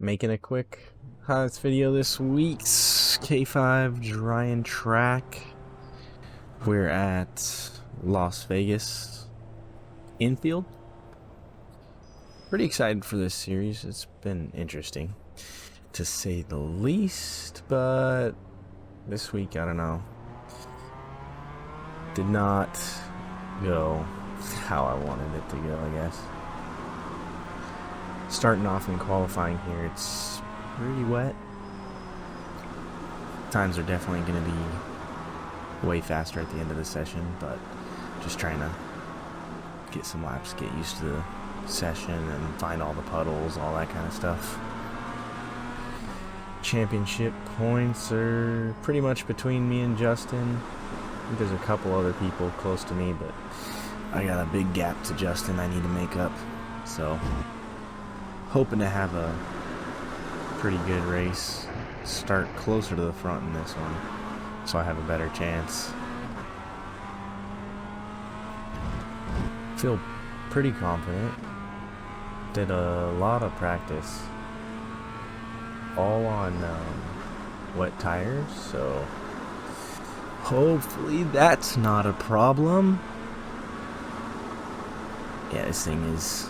making a quick highlights video this week's K5 Drying Track. We're at Las Vegas Infield. Pretty excited for this series. It's been interesting to say the least, but this week, I don't know, did not go how I wanted it to go, I guess. Starting off in qualifying here, it's pretty wet. Times are definitely going to be way faster at the end of the session, but just trying to get some laps, get used to the session and find all the puddles, all that kind of stuff. Championship points are pretty much between me and Justin. I think there's a couple other people close to me, but I got a big gap to Justin I need to make up, so hoping to have a pretty good race, start closer to the front in this one so I have a better chance. Feel pretty confident. Did a lot of practice, all on wet tires, so hopefully that's not a problem. Yeah, this thing is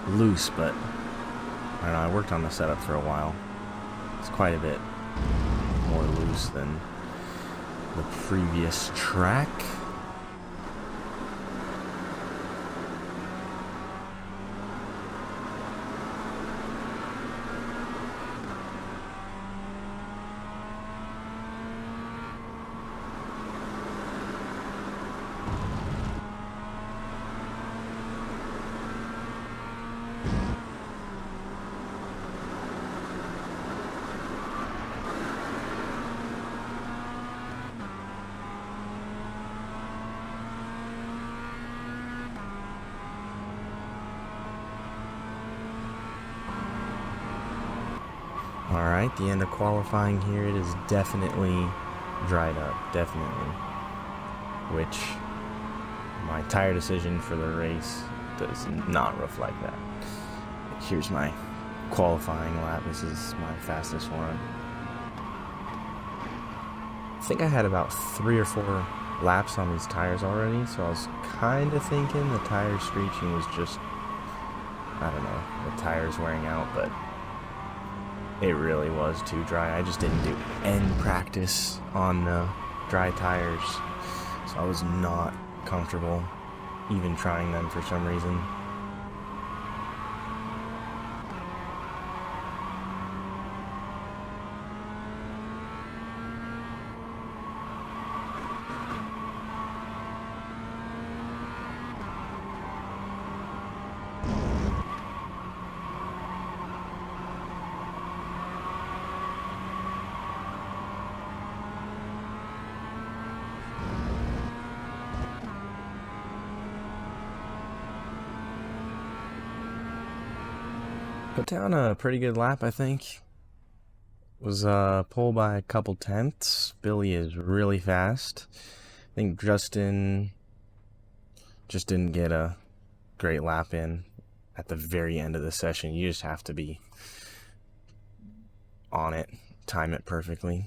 loose, but I don't know, I worked on the setup for a while. It's quite a bit more loose than the previous track. Alright, the end of qualifying here, it is definitely dried up, definitely. Which, my tire decision for the race does not reflect that. Here's my qualifying lap, this is my fastest one. I think I had about 3 or 4 laps on these tires already, so I was kind of thinking the tire screeching was just, I don't know, the tires wearing out, but it really was too dry. I just didn't do any practice on dry tires, so I was not comfortable even trying them for some reason. Put down a pretty good lap, I think. Was pulled by a couple tenths. Billy is really fast. I think Justin just didn't get a great lap in at the very end of the session. You just have to be on it, time it perfectly.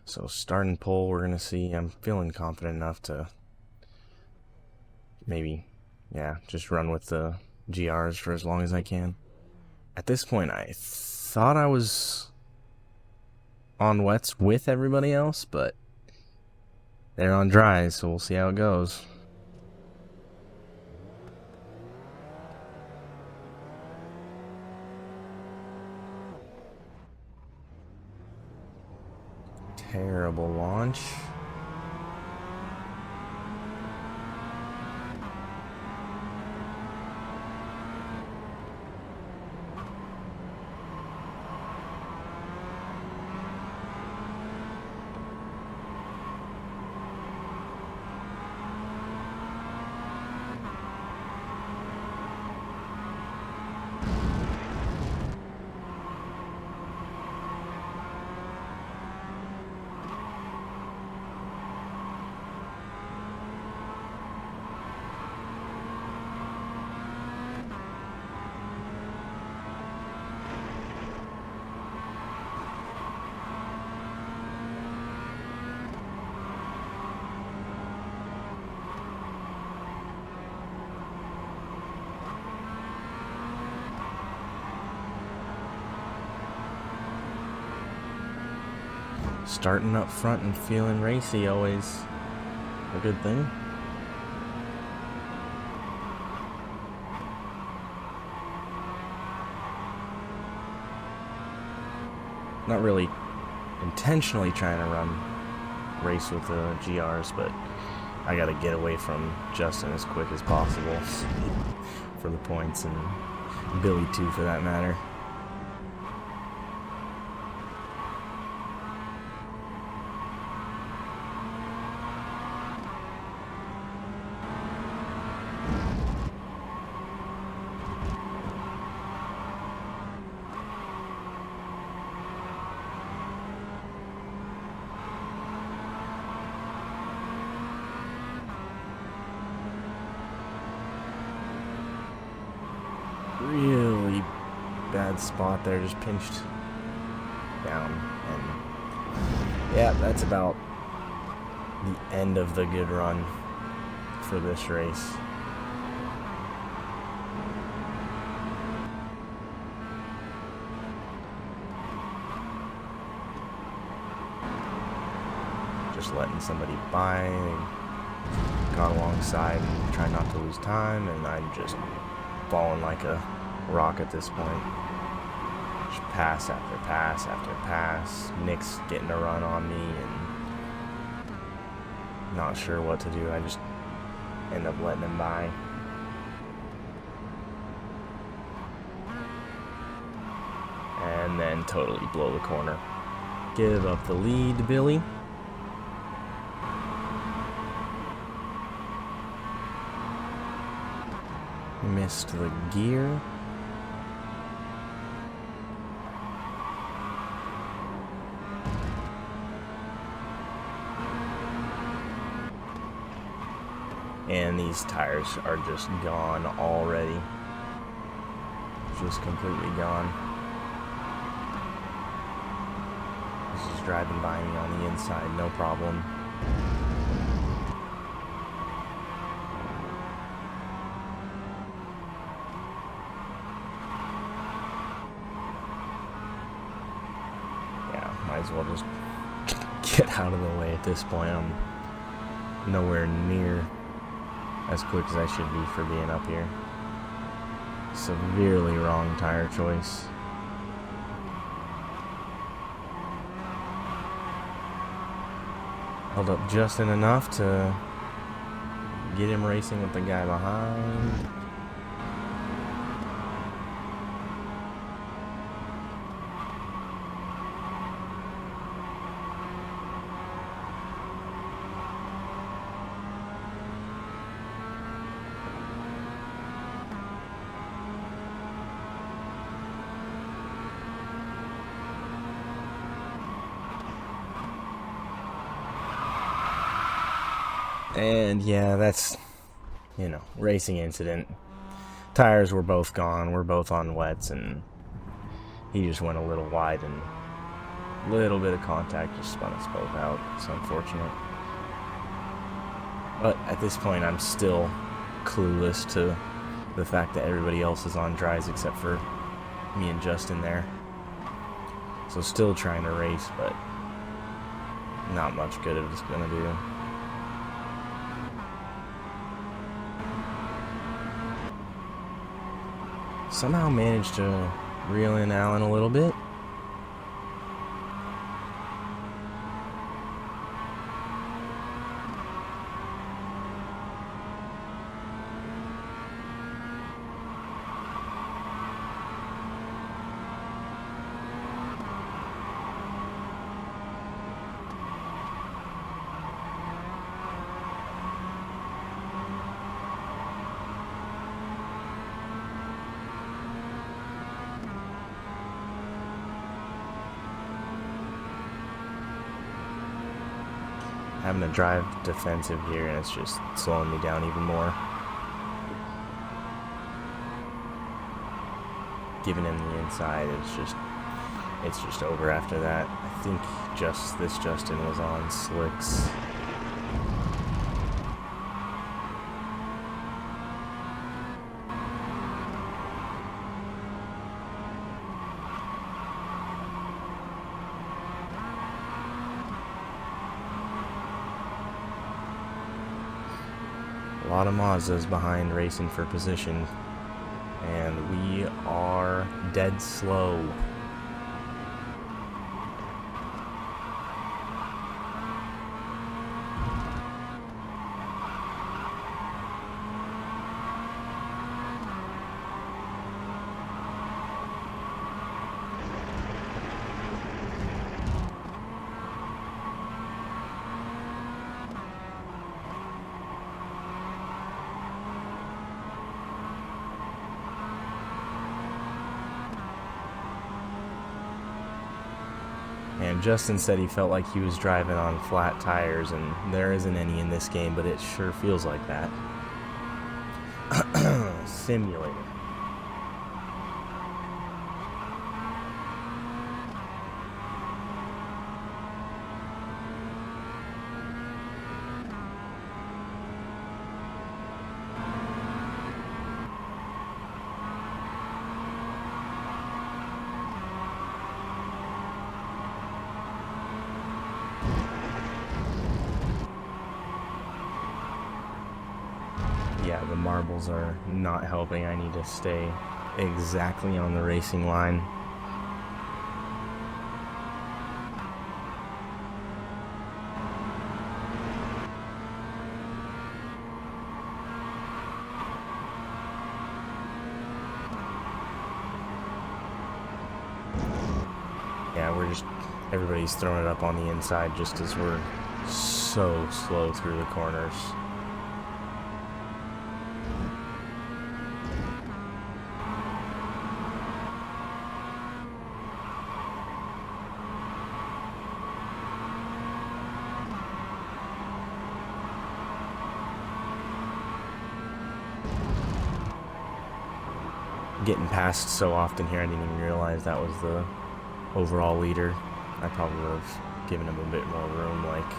So starting pole, we're gonna see. I'm feeling confident enough to maybe, yeah, just run with the GRs for as long as I can. At this point, I thought I was on wets with everybody else, but they're on dries, so we'll see how it goes. Terrible launch. Starting up front and feeling racy, always a good thing. Not really intentionally trying to race with the GRs, but I gotta get away from Justin as quick as possible for the points, and Billy too for that matter. Really bad spot there, just pinched down, and yeah, that's about the end of the good run for this race. Just letting somebody by, got alongside and trying not to lose time, and I'm just falling like a rock at this point. Just pass after pass after pass. Nick's getting a run on me and not sure what to do. I just end up letting him by. And then totally blow the corner. Give up the lead to Billy. Missed the gear. And these tires are just gone already. Just completely gone. This is driving by me on the inside, no problem. Might as well just get out of the way at this point. I'm nowhere near as quick as I should be for being up here. Severely wrong tire choice. Held up just enough to get him racing with the guy behind. And yeah, that's, you know, racing incident. Tires were both gone. We're both on wets, and he just went a little wide, and a little bit of contact just spun us both out. It's unfortunate. But at this point, I'm still clueless to the fact that everybody else is on dries except for me and Justin there. So still trying to race, but not much good it's gonna do. Somehow managed to reel in Alan a little bit. Having to drive defensive here, and it's just slowing me down even more. Giving him the inside, it's just over after that. I think this Justin was on slicks. lot of Mazdas behind racing for position, and we are dead slow. And Justin said he felt like he was driving on flat tires, and there isn't any in this game, but it sure feels like that. Simulator. Yeah, the marbles are not helping. I need to stay exactly on the racing line. Yeah, everybody's throwing it up on the inside just as we're so slow through the corners. Getting past so often here, I didn't even realize that was the overall leader. I probably would have given him a bit more room like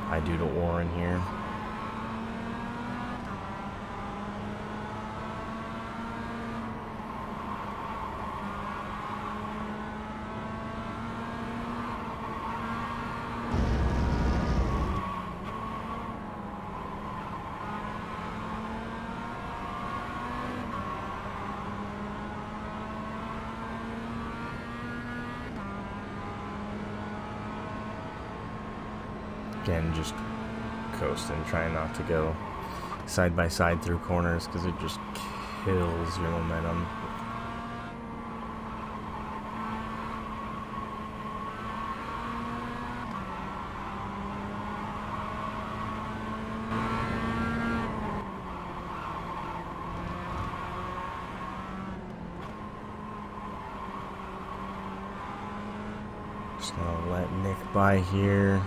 I do to Warren here. Again, just coasting, trying not to go side by side through corners because it just kills your momentum. Just gonna let Nick by here.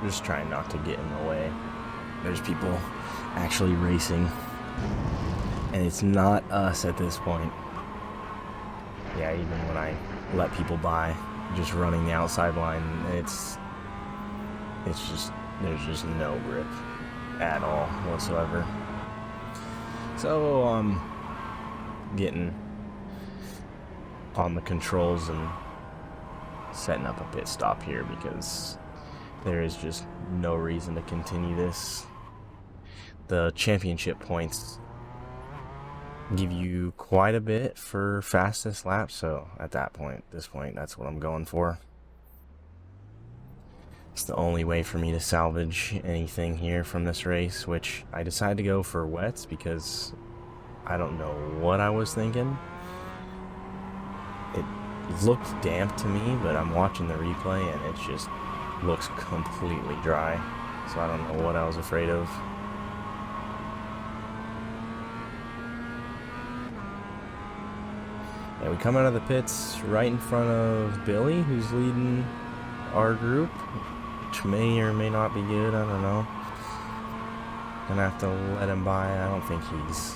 Just trying not to get in the way. There's people actually racing, and it's not us at this point. Yeah, even when I let people by, just running the outside line, it's just, there's just no grip at all whatsoever. So I'm getting on the controls and setting up a pit stop here because there is just no reason to continue this. The championship points give you quite a bit for fastest lap, so at this point, that's what I'm going for. It's the only way for me to salvage anything here from this race, which I decided to go for wets because I don't know what I was thinking. It looked damp to me, but I'm watching the replay and it just looks completely dry, so I don't know what I was afraid of. Yeah, we come out of the pits right in front of Billy, who's leading our group, which may or may not be good, I don't know. Gonna have to let him by. I don't think he's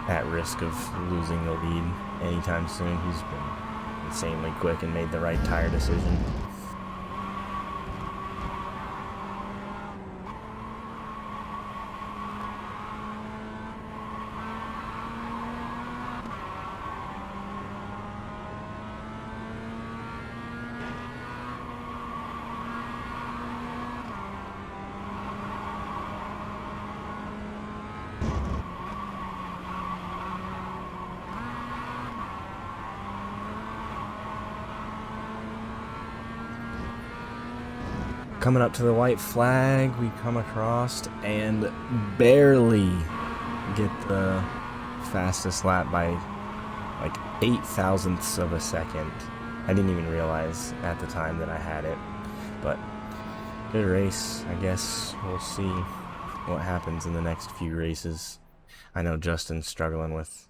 at risk of losing the lead anytime soon. He's been insanely quick and made the right tire decision. Coming up to the white flag, we come across and barely get the fastest lap by like 0.008 of a second. I didn't even realize at the time that I had it, but good race. I guess we'll see what happens in the next few races. I know Justin's struggling with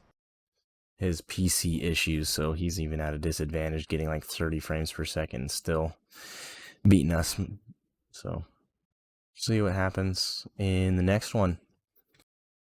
his PC issues, so he's even at a disadvantage, getting like 30 frames per second, still beating us. So see what happens in the next one.